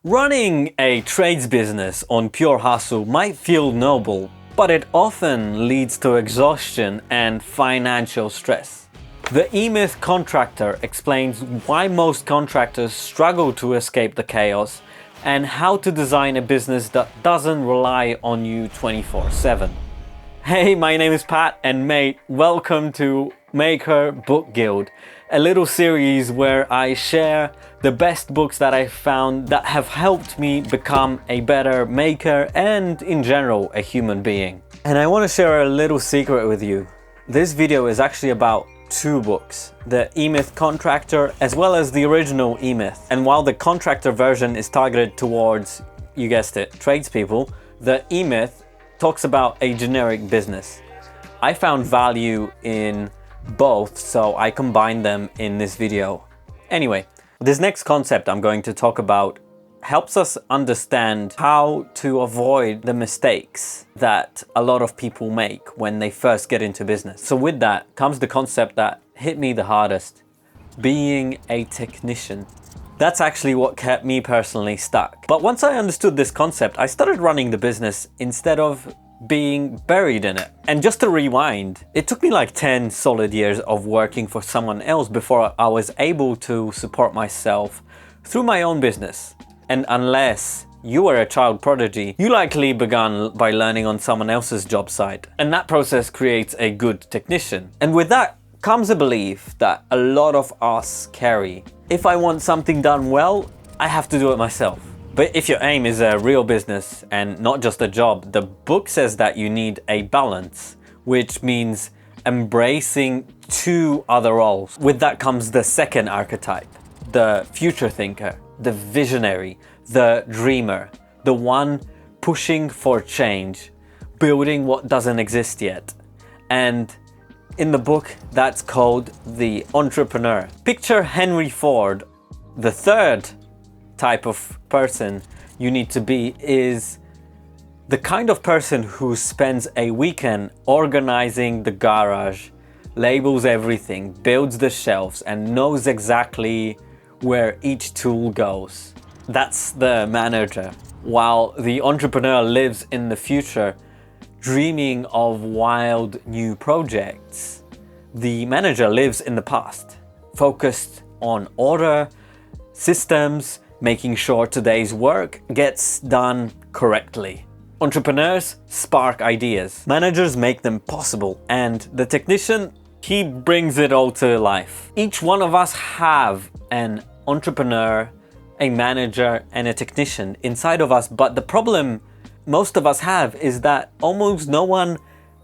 Running a trades business on pure hustle might feel noble, but it often leads to exhaustion and financial stress. The E-Myth Contractor explains why most contractors struggle to escape the chaos and how to design a business that doesn't rely on you 24/7. Hey, my name is Pat, and mate, welcome to Maker Book Guild, a little series where I share the best books that I found that have helped me become a better maker and, in general, a human being. And I want to share a little secret with you. This video is actually about two books, the E-Myth Contractor as well as the original E-Myth. And while the Contractor version is targeted towards, you guessed it, tradespeople, the E-Myth talks about a generic business. I found value in both, so I combined them in this video. Anyway, this next concept I'm going to talk about helps us understand how to avoid the mistakes that a lot of people make when they first get into business. So with that comes the concept that hit me the hardest: being a technician. That's actually what kept me personally stuck. But once I understood this concept, I started running the business instead of being buried in it. And just to rewind, it took me like 10 solid years of working for someone else before I was able to support myself through my own business. And unless you were a child prodigy, you likely began by learning on someone else's job site. And that process creates a good technician. And with that comes a belief that a lot of us carry. If I want something done well, I have to do it myself. But if your aim is a real business and not just a job, the book says that you need a balance, which means embracing two other roles. With that comes the second archetype, the future thinker, the visionary, the dreamer, the one pushing for change, building what doesn't exist yet. And in the book, that's called the entrepreneur. Picture Henry Ford. The third type of person you need to be is the kind of person who spends a weekend organizing the garage, labels everything, builds the shelves, and knows exactly where each tool goes. That's the manager. While the entrepreneur lives in the future, dreaming of wild new projects, the manager lives in the past, focused on order, systems, making sure today's work gets done correctly. Entrepreneurs spark ideas, managers make them possible, and the technician, he brings it all to life. Each one of us have an entrepreneur, a manager, and a technician inside of us, but the problem most of us have is that almost no one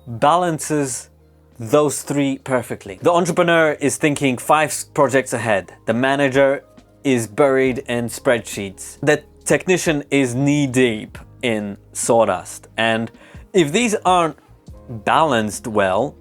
balances those three perfectly. The entrepreneur is thinking 5 projects ahead. The manager is buried in spreadsheets. The technician is knee-deep in sawdust. And if these aren't balanced well,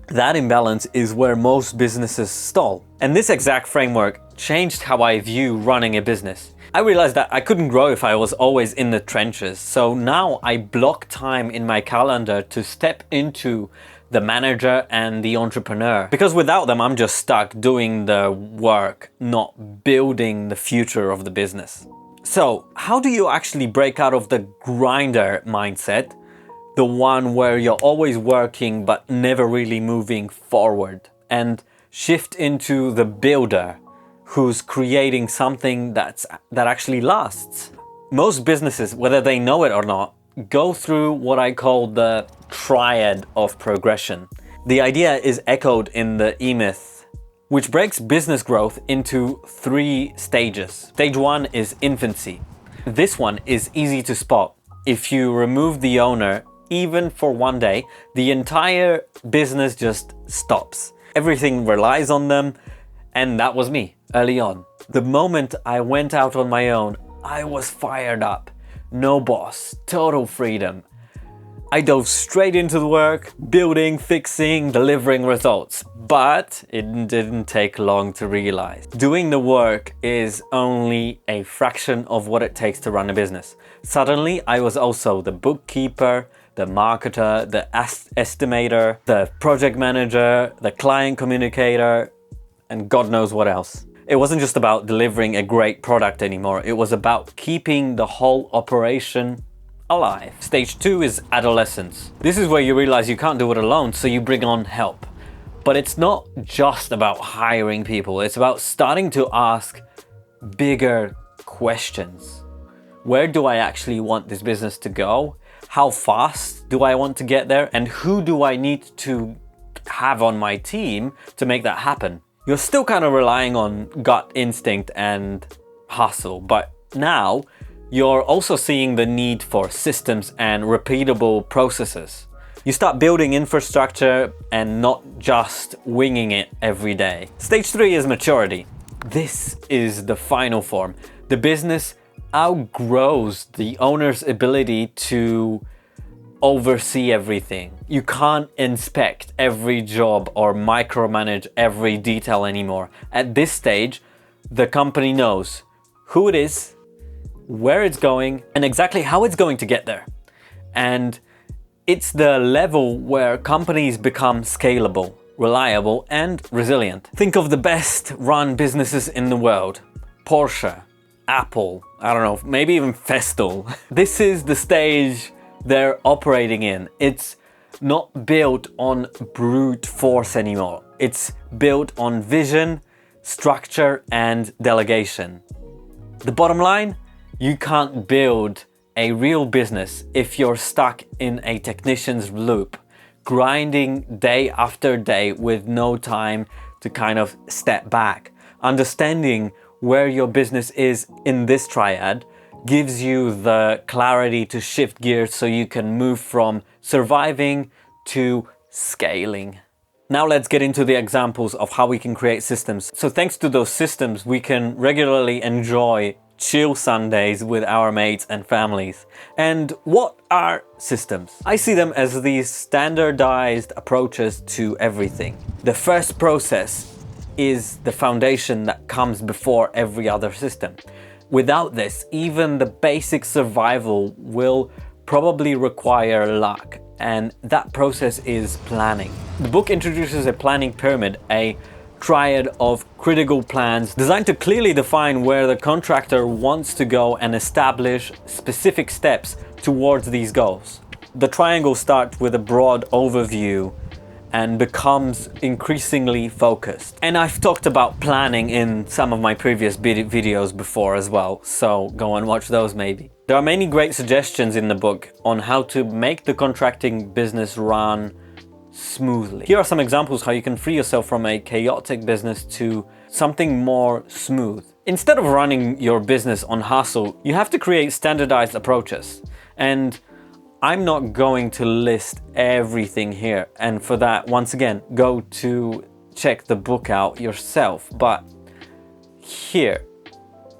that imbalance is where most businesses stall. And this exact framework changed how I view running a business. I realized that I couldn't grow if I was always in the trenches. So now I block time in my calendar to step into the manager and the entrepreneur. Because without them, I'm just stuck doing the work, not building the future of the business. So how do you actually break out of the grinder mindset? The one where you're always working but never really moving forward, and shift into the builder who's creating something that actually lasts. Most businesses, whether they know it or not, go through what I call the triad of progression. The idea is echoed in the E-Myth, which breaks business growth into 3 stages. Stage 1 is infancy. This one is easy to spot. If you remove the owner, even for one day, the entire business just stops. Everything relies on them, and that was me early on. The moment I went out on my own, I was fired up. No boss, total freedom. I dove straight into the work, building, fixing, delivering results. But it didn't take long to realize. Doing the work is only a fraction of what it takes to run a business. Suddenly, I was also the bookkeeper, the marketer, the estimator, the project manager, the client communicator, and God knows what else. It wasn't just about delivering a great product anymore. It was about keeping the whole operation alive. Stage 2 is adolescence. This is where you realize you can't do it alone, so you bring on help. But it's not just about hiring people. It's about starting to ask bigger questions. Where do I actually want this business to go? How fast do I want to get there? And who do I need to have on my team to make that happen? You're still kind of relying on gut instinct and hustle, but now you're also seeing the need for systems and repeatable processes. You start building infrastructure and not just winging it every day. Stage 3 is maturity. This is the final form. The business outgrows the owner's ability to oversee everything. You can't inspect every job or micromanage every detail anymore. At this stage, the company knows who it is, where it's going, and exactly how it's going to get there. And it's the level where companies become scalable, reliable, and resilient. Think of the best run businesses in the world. Porsche, Apple, I don't know, maybe even Festool. This is the stage they're operating in. It's not built on brute force anymore. It's built on vision, structure, and delegation. The bottom line, you can't build a real business if you're stuck in a technician's loop, grinding day after day with no time to kind of step back. Understanding where your business is in this triad gives you the clarity to shift gears so you can move from surviving to scaling. Now let's get into the examples of how we can create systems. So thanks to those systems, we can regularly enjoy chill Sundays with our mates and families. And what are systems? I see them as these standardized approaches to everything. The first process is the foundation that comes before every other system. Without this, even the basic survival will probably require luck, and that process is planning. The book introduces a planning pyramid, a triad of critical plans designed to clearly define where the contractor wants to go and establish specific steps towards these goals. The triangle starts with a broad overview and becomes increasingly focused. And I've talked about planning in some of my previous videos before as well, so go and watch those maybe. There are many great suggestions in the book on how to make the contracting business run smoothly. Here are some examples how you can free yourself from a chaotic business to something more smooth. Instead of running your business on hustle, you have to create standardized approaches. And I'm not going to list everything here. And for that, once again, go to check the book out yourself. But here,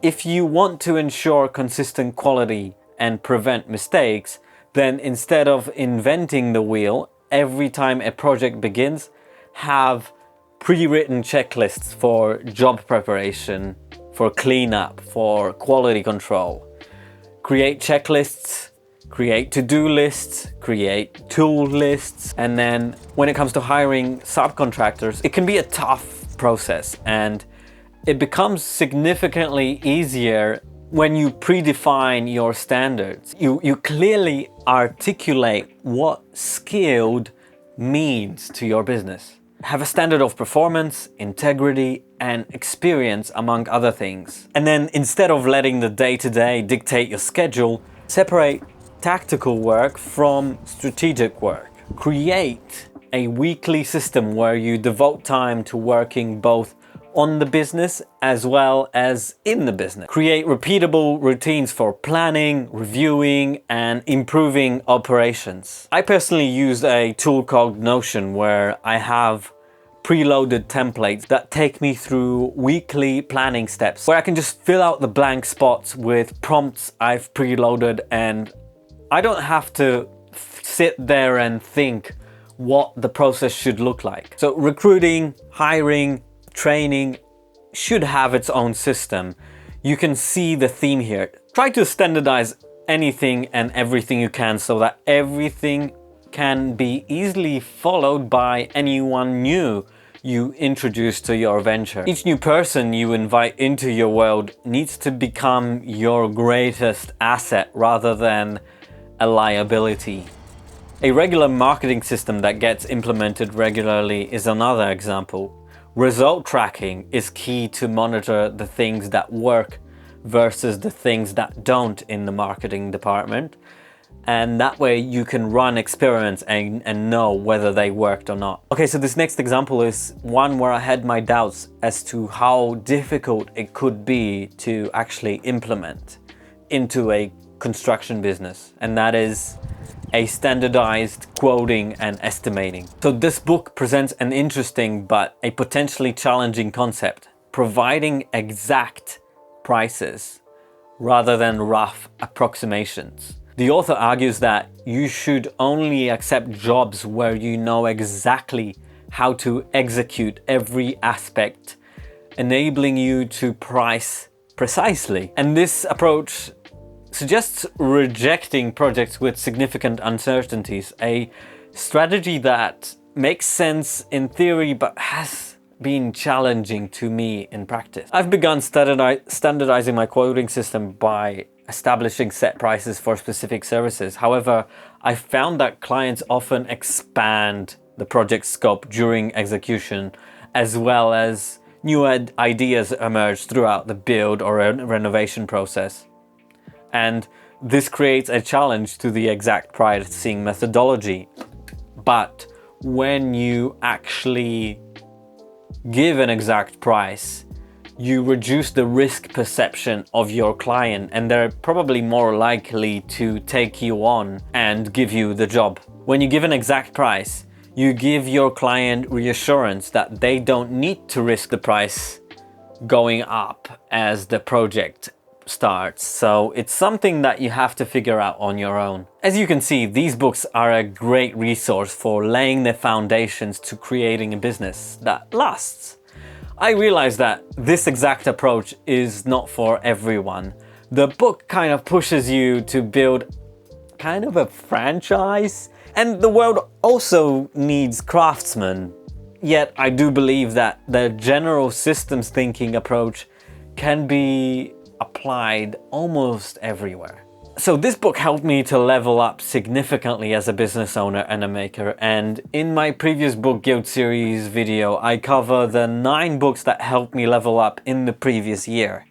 if you want to ensure consistent quality and prevent mistakes, then instead of inventing the wheel, every time a project begins, have pre-written checklists for job preparation, for cleanup, for quality control. Create checklists, create to-do lists, create tool lists, and then when it comes to hiring subcontractors, it can be a tough process, and it becomes significantly easier when you predefine your standards. You clearly articulate what skilled means to your business. Have a standard of performance, integrity, and experience, among other things. And then instead of letting the day-to-day dictate your schedule, separate tactical work from strategic work. Create a weekly system where you devote time to working both on the business as well as in the business. Create repeatable routines for planning, reviewing, and improving operations. I personally use a tool called Notion where I have preloaded templates that take me through weekly planning steps where I can just fill out the blank spots with prompts I've preloaded, and I don't have to sit there and think what the process should look like. So recruiting, hiring, training should have its own system. You can see the theme here. Try to standardize anything and everything you can so that everything can be easily followed by anyone new you introduce to your venture. Each new person you invite into your world needs to become your greatest asset rather than a liability. A regular marketing system that gets implemented regularly is another example. Result tracking is key to monitor the things that work versus the things that don't in the marketing department. And that way you can run experiments and know whether they worked or not. Okay, so this next example is one where I had my doubts as to how difficult it could be to actually implement into a construction business, and that is a standardized quoting and estimating. So this book presents an interesting but a potentially challenging concept, providing exact prices rather than rough approximations. The author argues that you should only accept jobs where you know exactly how to execute every aspect, enabling you to price precisely. And this approach suggests rejecting projects with significant uncertainties, a strategy that makes sense in theory but has been challenging to me in practice. I've begun standardizing my quoting system by establishing set prices for specific services. However, I found that clients often expand the project scope during execution, as well as new ideas emerge throughout the build or renovation process. And this creates a challenge to the exact pricing methodology. But when you actually give an exact price, you reduce the risk perception of your client, and they're probably more likely to take you on and give you the job. When you give an exact price, you give your client reassurance that they don't need to risk the price going up as the project starts. So it's something that you have to figure out on your own. As you can see, these books are a great resource for laying the foundations to creating a business that lasts. I realize that this exact approach is not for everyone. The book kind of pushes you to build kind of a franchise, and the world also needs craftsmen. Yet I do believe that the general systems thinking approach can be applied almost everywhere. So this book helped me to level up significantly as a business owner and a maker, and in my previous book guild series video I cover the 9 books that helped me level up in the previous year.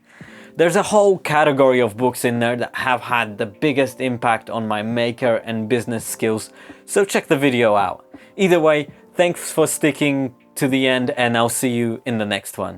There's a whole category of books in there that have had the biggest impact on my maker and business skills, so check the video out. Either way, thanks for sticking to the end, and I'll see you in the next one.